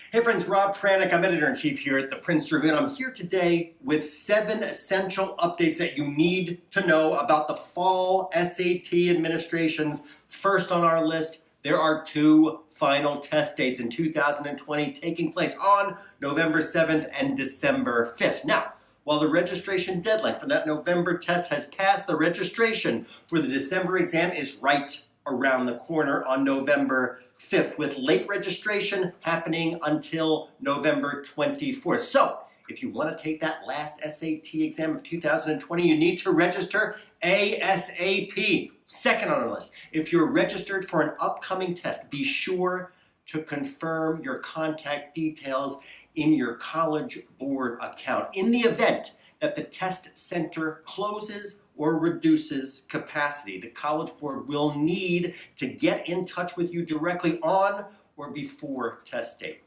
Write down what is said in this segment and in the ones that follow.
Hey friends, Rob Pranick. I'm editor-in-chief here at the Princeton Review, and I'm here today with 7 essential updates that you need to know about the fall SAT administrations. First on our list, there are 2 final test dates in 2020 taking place on November 7th and December 5th. Now, while the registration deadline for that November test has passed, the registration for the December exam is right around the corner on November 5th, with late registration happening until November 24th. So, if you want to take that last SAT exam of 2020, you need to register ASAP. Second on our list, if you're registered for an upcoming test, be sure to confirm your contact details in your College Board account. In the event that the test center closes or reduces capacity, the College Board will need to get in touch with you directly on or before test date.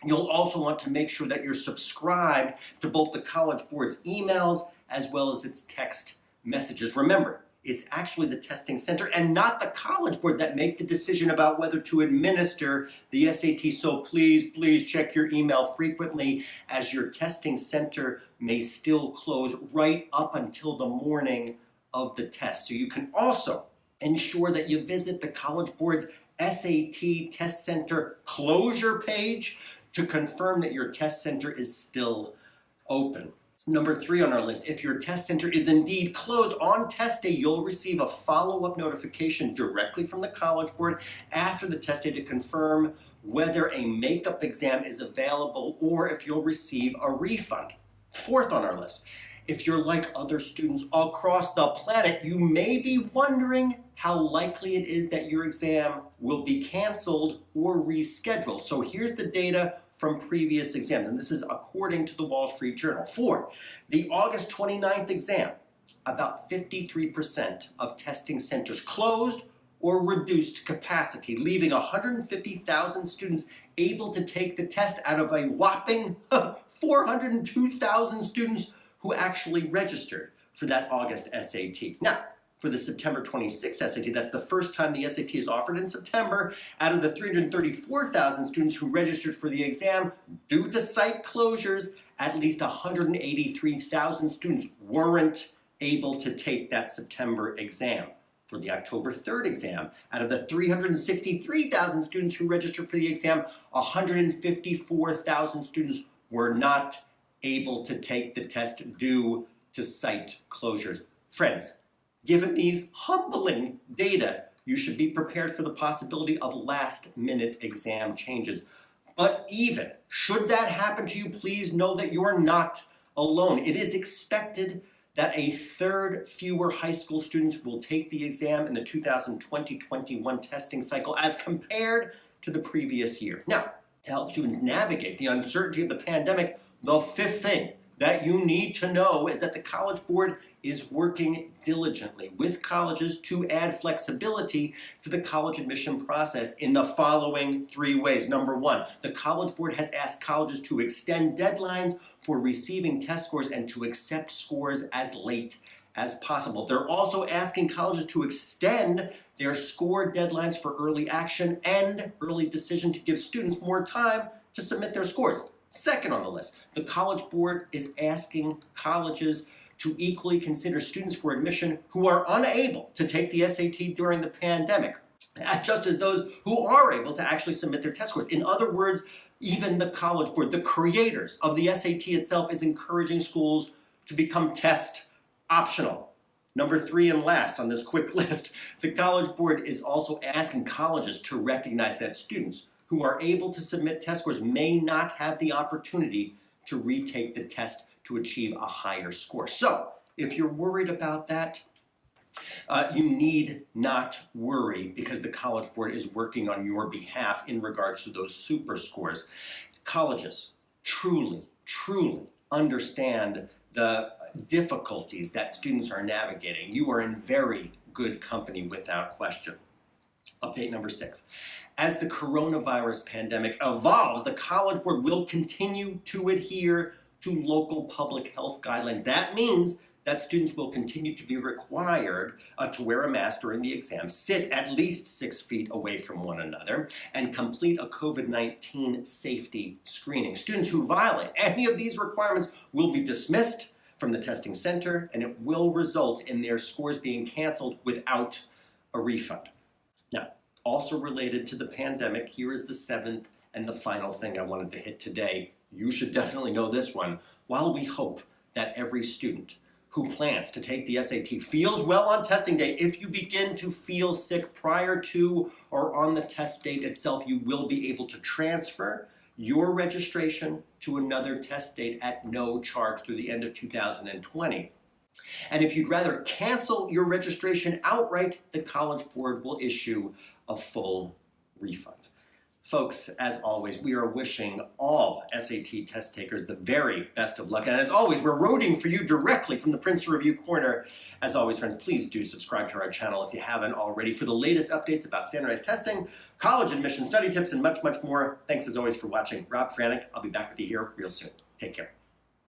You'll also want to make sure that you're subscribed to both the College Board's emails as well as its text messages. Remember, it's actually the testing center and not the College Board that make the decision about whether to administer the SAT. So please check your email frequently, as your testing center may still close right up until the morning of the test. So you can also ensure that you visit the College Board's SAT Test Center closure page to confirm that your test center is still open. Number 3 on our list, if your test center is indeed closed on test day, you'll receive a follow-up notification directly from the College Board after the test day to confirm whether a makeup exam is available or if you'll receive a refund. 4th on our list, if you're like other students across the planet, you may be wondering how likely it is that your exam will be canceled or rescheduled. So here's the data from previous exams, and this is according to the Wall Street Journal. For the August 29th exam, about 53% of testing centers closed or reduced capacity, leaving 150,000 students able to take the test out of a whopping 402,000 students who actually registered for that August SAT. Now, for the September 26th SAT, that's the first time the SAT is offered in September, out of the 334,000 students who registered for the exam, due to site closures, at least 183,000 students weren't able to take that September exam. For the October 3rd exam, out of the 363,000 students who registered for the exam, 154,000 students were not able to take the test due to site closures. Friends, given these humbling data, you should be prepared for the possibility of last-minute exam changes. But even should that happen to you, please know that you are not alone. It is expected that a third fewer high school students will take the exam in the 2020-21 testing cycle as compared to the previous year. Now, to help students navigate the uncertainty of the pandemic, the 5th thing that you need to know is that the College Board is working diligently with colleges to add flexibility to the college admission process in the following 3 ways. Number 1, the College Board has asked colleges to extend deadlines for receiving test scores and to accept scores as late as possible. They're also asking colleges to extend their score deadlines for early action and early decision to give students more time to submit their scores. Second on the list, the College Board is asking colleges to equally consider students for admission who are unable to take the SAT during the pandemic, just as those who are able to actually submit their test scores. In other words, even the College Board, the creators of the SAT itself, is encouraging schools to become test optional. Number 3 and last on this quick list, the College Board is also asking colleges to recognize that students who are able to submit test scores may not have the opportunity to retake the test to achieve a higher score. So, if you're worried about that, you need not worry, because the College Board is working on your behalf in regards to those super scores. Colleges truly understand the difficulties that students are navigating. You are in very good company without question. Update number 6. As the coronavirus pandemic evolves, the College Board will continue to adhere to local public health guidelines. That means that students will continue to be required to wear a mask during the exam, sit at least 6 feet away from one another, and complete a COVID-19 safety screening. Students who violate any of these requirements will be dismissed from the testing center, and it will result in their scores being canceled without a refund. Now, also related to the pandemic, here is the seventh and the final thing I wanted to hit today. You should definitely know this one. While we hope that every student who plans to take the SAT feels well on testing day, if you begin to feel sick prior to or on the test date itself, you will be able to transfer your registration to another test date at no charge through the end of 2020. And if you'd rather cancel your registration outright, the College Board will issue a full refund. Folks, as always, we are wishing all SAT test takers the very best of luck. And as always, we're rooting for you directly from the Princeton Review Corner. As always, friends, please do subscribe to our channel if you haven't already for the latest updates about standardized testing, college admission study tips, and much, much more. Thanks as always for watching. Rob Franek, I'll be back with you here real soon. Take care.